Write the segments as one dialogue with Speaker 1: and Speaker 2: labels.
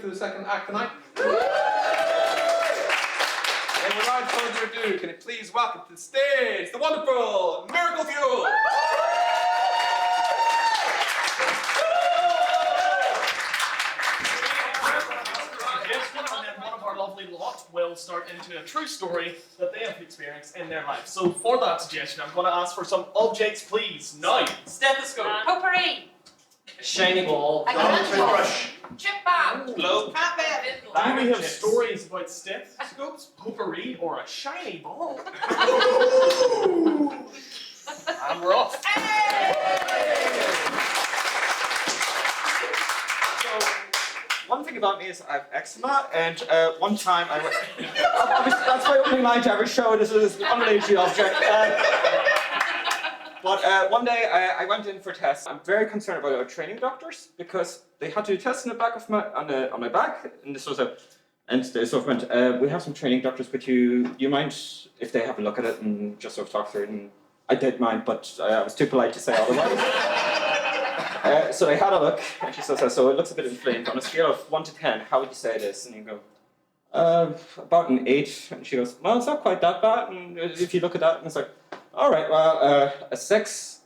Speaker 1: to the second act tonight. And without further ado, can you please welcome to the stage the wonderful Miracle Fuel!
Speaker 2: Lovely lot will start into a true story that they have experienced in their life. So for that suggestion, I'm going to ask for some objects, please. Now, stethoscope,
Speaker 3: potpourri,
Speaker 2: shiny ball,
Speaker 3: brush, chip bomb,
Speaker 1: Globe,
Speaker 3: carpet.
Speaker 2: Do we have stories about stethoscopes, potpourri, or a shiny ball? And we're off.
Speaker 4: One thing about me is I have eczema, and one time I went... Obviously, that's my opening line to every show. This is an unrelated object. But one day I went in for tests. I'm very concerned about our training doctors because they had to do tests on the back of on my back, and this was and they sort of went, we have some training doctors, but you mind if they have a look at it and just sort of talk through it? And I did mind, but I was too polite to say otherwise. So they had a look, and she says, so it looks a bit inflamed. On a scale of 1 to 10, how would you say it is? And you go, about an 8. And she goes, well, it's not quite that bad. And if you look at that, and it's like, all right, well, a 6.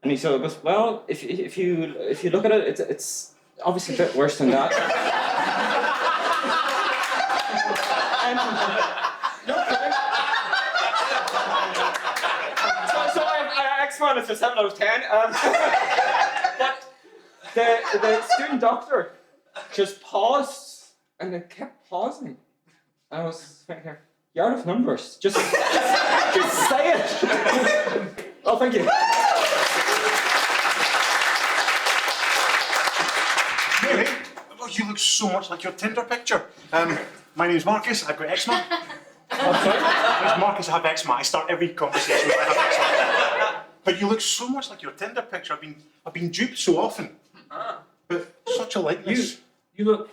Speaker 4: And he sort of goes, well, if you look at it, it's obviously a bit worse than that. So I X-Man, it's a 7 out of 10. But the student doctor just paused and then kept pausing. I was thinking here, you're out of numbers. Just say it. Oh, thank you.
Speaker 5: Mary, oh, you look so much like your Tinder picture. My name's Marcus, I've got eczema.
Speaker 4: I'm sorry?
Speaker 5: My name's Marcus, I have eczema. I start every conversation with I have eczema. But you look so much like your Tinder picture. I've been duped so often. But such a likeness.
Speaker 6: You look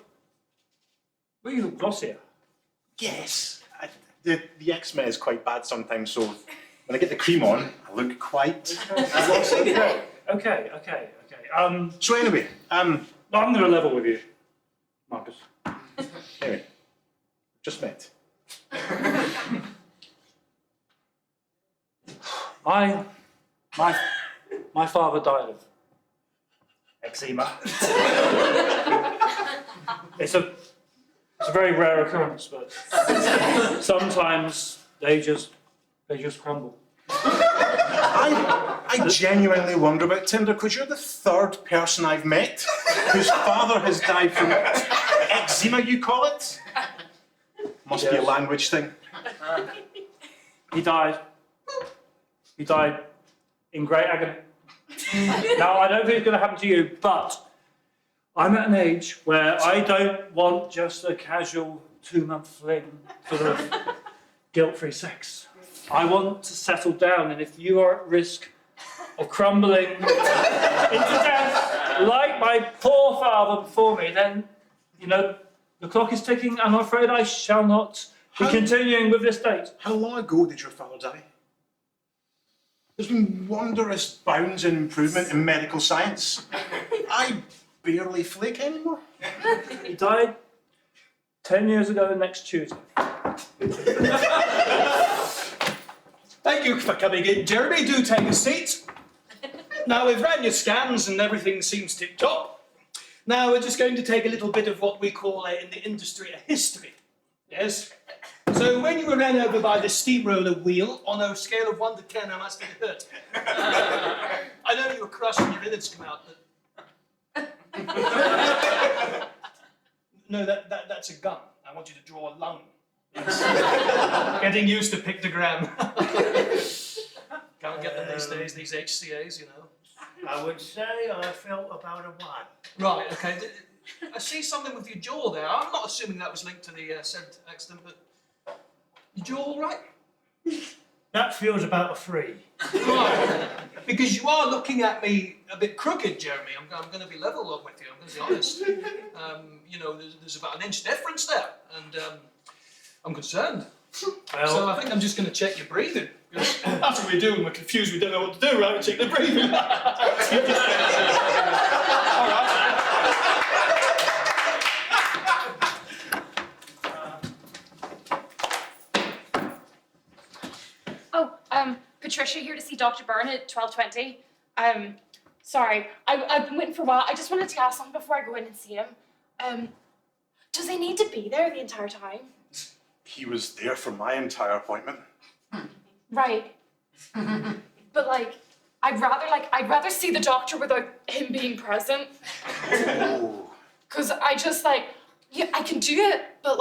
Speaker 6: glossier.
Speaker 5: Yes. The eczema is quite bad sometimes, so when I get the cream on, I look quite glossy.
Speaker 6: Okay.
Speaker 5: So anyway,
Speaker 6: I'm going to level with you, Marcus.
Speaker 5: anyway, just met.
Speaker 6: My father died of eczema. It's a very rare occurrence, but sometimes they just crumble.
Speaker 5: I genuinely wonder about Tinder, because you're the third person I've met whose father has died from eczema, you call it? Must be a language thing.
Speaker 6: He died in great agony. Now, I don't think it's going to happen to you, but I'm at an age where I don't want just a casual 2-month fling sort of guilt-free sex. I want to settle down, and if you are at risk of crumbling into death like my poor father before me, then, you know, the clock is ticking, and I'm afraid I shall not be continuing with this date.
Speaker 5: How long ago did your father die? There's been wondrous bounds in improvement in medical science. I barely flake anymore.
Speaker 6: He died 10 years ago next Tuesday.
Speaker 7: Thank you for coming in, Jeremy. Do take a seat. Now, we've ran your scans and everything seems tip-top. Now, we're just going to take a little bit of what we call in the industry a history. Yes? So, when you were ran over by the steamroller wheel, on a scale of 1 to 10, how much did it hurt? I know you were crushed and your innards come out, but... No, that's a gun. I want you to draw a lung. Getting used to pictogram. Can't get them these days, these HCAs, you know.
Speaker 8: I would say I felt about a 1.
Speaker 7: Right, okay. I see something with your jaw there. I'm not assuming that was linked to the said accident, but your jaw all right?
Speaker 8: That feels about a 3.
Speaker 7: Right. Because you are looking at me a bit crooked, Jeremy. I'm going to be level with you. I'm going to be honest. You know, there's about an inch difference there, and I'm concerned.
Speaker 8: Well,
Speaker 7: So I think I'm just going to check your breathing. Because that's what we do when we're confused. We don't know what to do, right? We check the breathing. All right.
Speaker 9: Patricia here to see Dr. Byrne at 12:20. Sorry, I've been waiting for a while. I just wanted to ask something before I go in and see him. Does he need to be there the entire time?
Speaker 5: He was there for my entire appointment.
Speaker 9: Right. But I'd rather see the doctor without him being present.
Speaker 5: Oh.
Speaker 9: Cause I just yeah, I can do it, but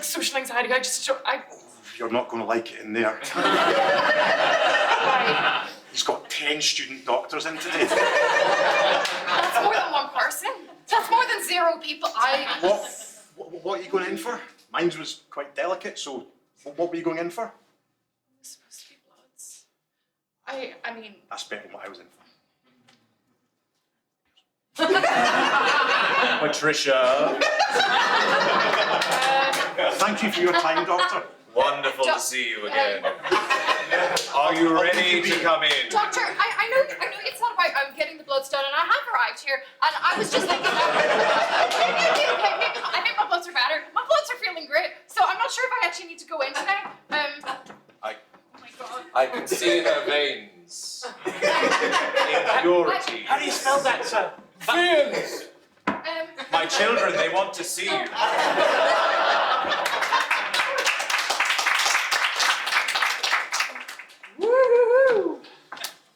Speaker 9: social anxiety.
Speaker 5: You're not going to like it in there.
Speaker 9: Right.
Speaker 5: He's got 10 student doctors in today.
Speaker 9: That's more than one person. That's more than 0 people.
Speaker 5: What are you going in for? Mine was quite delicate, so what were you going in for?
Speaker 9: It's supposed to be bloods. I mean.
Speaker 5: That's better than what I was in for.
Speaker 1: Patricia.
Speaker 5: Thank you for your time, Doctor.
Speaker 1: Wonderful to see you again. Are you ready to come in?
Speaker 9: Doctor, I know it's not about getting the bloods done, and I have arrived here, and I was just thinking that maybe I think my bloods are better. My bloods are feeling great, so I'm not sure if I actually need to go in today. Oh my God.
Speaker 1: I can see in her veins. Impurity.
Speaker 6: How do you spell that, sir?
Speaker 1: Veins! My children, they want to see you.
Speaker 7: Woo-hoo-hoo.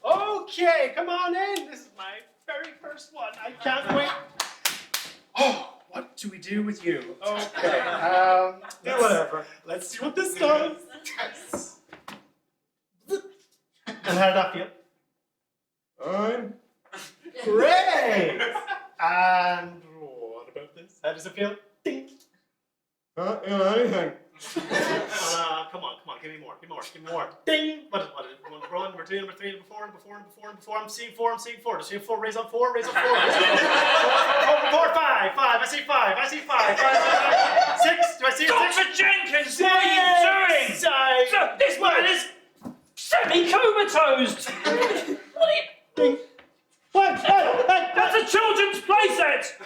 Speaker 7: Okay, come on in. This is my very first one. I can't wait. Oh, what do we do with you? Okay, whatever. Let's see what this does. And how did that feel? Great! And what about this? How does it feel? Ding.
Speaker 5: Anything.
Speaker 7: Come on, give me more. Ding! What is it? Number 1, number 2, number 3, number 4, number 4, number 4, number 4. I'm seeing 4. Does she have 4? Raise up 4, raise up 4. 4, 5. I see 5. 6. Do I see 6?
Speaker 6: Dr. Jenkins, what are you doing? Sir, this man is semi-comatose. What are you...
Speaker 7: What?
Speaker 6: That's a children's playset.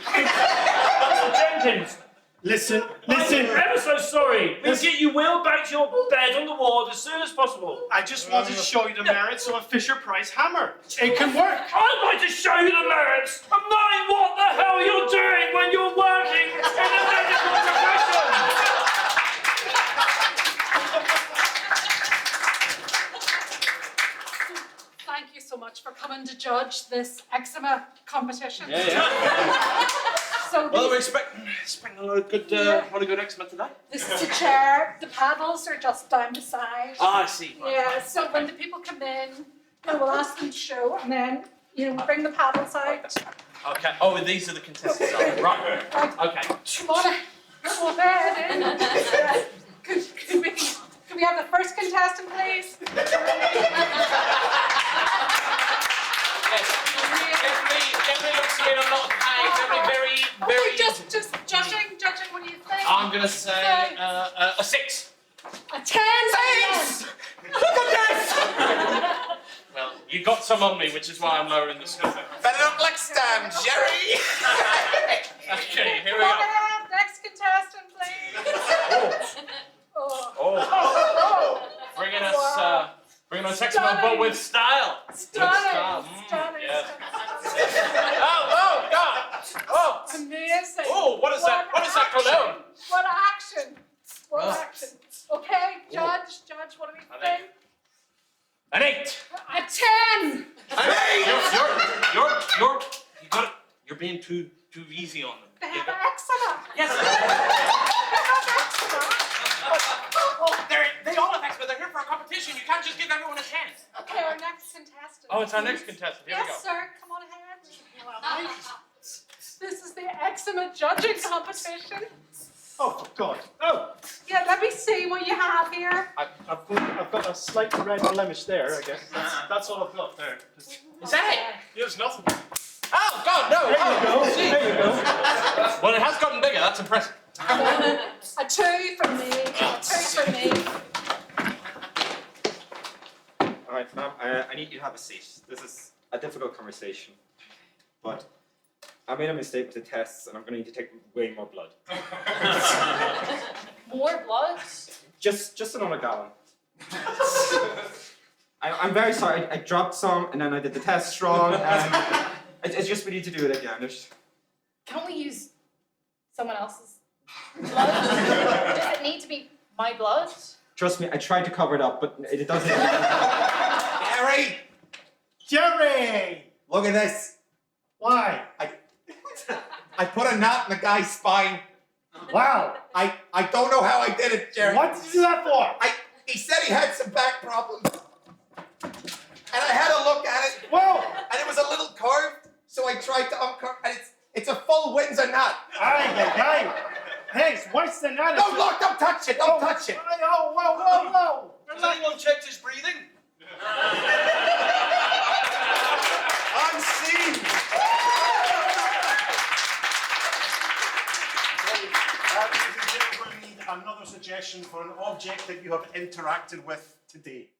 Speaker 6: Dr. Jenkins.
Speaker 7: Listen.
Speaker 6: I'm ever so sorry. We'll get you wheeled back to your bed on the ward as soon as possible.
Speaker 7: I just wanted to show you the merits of a Fisher-Price hammer. It can work.
Speaker 6: I'd like to show you the merits of knowing what the hell you're doing when you're working in a medical profession.
Speaker 3: Thank you so much for coming to judge this eczema competition.
Speaker 1: Yeah.
Speaker 3: So
Speaker 1: Well, we're expecting a lot of good eczema today.
Speaker 3: this is the chair. The paddles are just down the side.
Speaker 1: Ah, I see.
Speaker 3: Yeah, so when the people come in, we'll ask them to show, and then, bring the paddles out.
Speaker 1: Okay. Oh, and these are the contestants. Right. Okay.
Speaker 3: Come on ahead. Could we have the first contestant, please?
Speaker 1: Definitely looks to be in a lot of pain. Definitely very.
Speaker 3: Okay, just judging, what do you think?
Speaker 1: I'm gonna say a 6.
Speaker 3: A 10.
Speaker 1: Thanks! Look at this! Well, you got some on me, which is why I'm lowering the score. Better look like Stan, Jerry! Okay, here we
Speaker 3: Come on
Speaker 1: go.
Speaker 3: ahead, next contestant, please.
Speaker 1: Oh. Bringing us eczema, but with style.
Speaker 3: Stunning.
Speaker 1: Yes. Oh, God! Oh!
Speaker 3: Amazing.
Speaker 1: Oh, what is that? What is that cologne?
Speaker 3: What action? Okay, judge, what do we think?
Speaker 1: An 8.
Speaker 3: A 10.
Speaker 1: An 8! You're being too easy on them.
Speaker 3: They have eczema.
Speaker 1: Yes. They all have eczema. They're here for a competition. You can't just give everyone a chance.
Speaker 3: Okay, our next contestant.
Speaker 1: Oh, it's our next contestant. Here we go.
Speaker 3: Yes, sir. Come on ahead. This is the eczema judging competition.
Speaker 7: Oh, for God. Oh,
Speaker 3: Yeah, let me see what you have here.
Speaker 7: I've got a slight red blemish there, I guess. That's all I've got there.
Speaker 1: Is that it?
Speaker 7: There's nothing.
Speaker 1: Oh, God, no.
Speaker 7: There you go.
Speaker 1: Well, it has gotten bigger. That's impressive.
Speaker 3: A 2 from me. A 2 from me.
Speaker 4: All right, ma'am, I need you to have a seat. This is a difficult conversation, but I made a mistake with the tests, and I'm going to need to take way more blood.
Speaker 9: More blood?
Speaker 4: Just another gallon. I'm very sorry. I dropped some, and then I did the test wrong. It's just we need to do it again.
Speaker 9: Can't we use someone else's blood? Does it need to be my blood?
Speaker 4: Trust me, I tried to cover it up, but it doesn't.
Speaker 10: Jerry!
Speaker 8: Jerry!
Speaker 10: Look at this.
Speaker 8: Why?
Speaker 10: I put a knot in the guy's spine.
Speaker 8: Wow.
Speaker 10: I don't know how I did it, Jerry.
Speaker 8: What did you do that for?
Speaker 10: He said he had some back problems. And I had a look at it.
Speaker 8: Whoa!
Speaker 10: And it was a little curved, so I tried to uncover, and it's a full Windsor knot.
Speaker 8: Hey, it's worse than that.
Speaker 10: No, look, don't touch it, don't touch it.
Speaker 8: Oh, whoa.
Speaker 7: Has anyone checked his breathing?
Speaker 5: Unseen! Ladies and gentlemen, we need another suggestion for an object that you have interacted with today.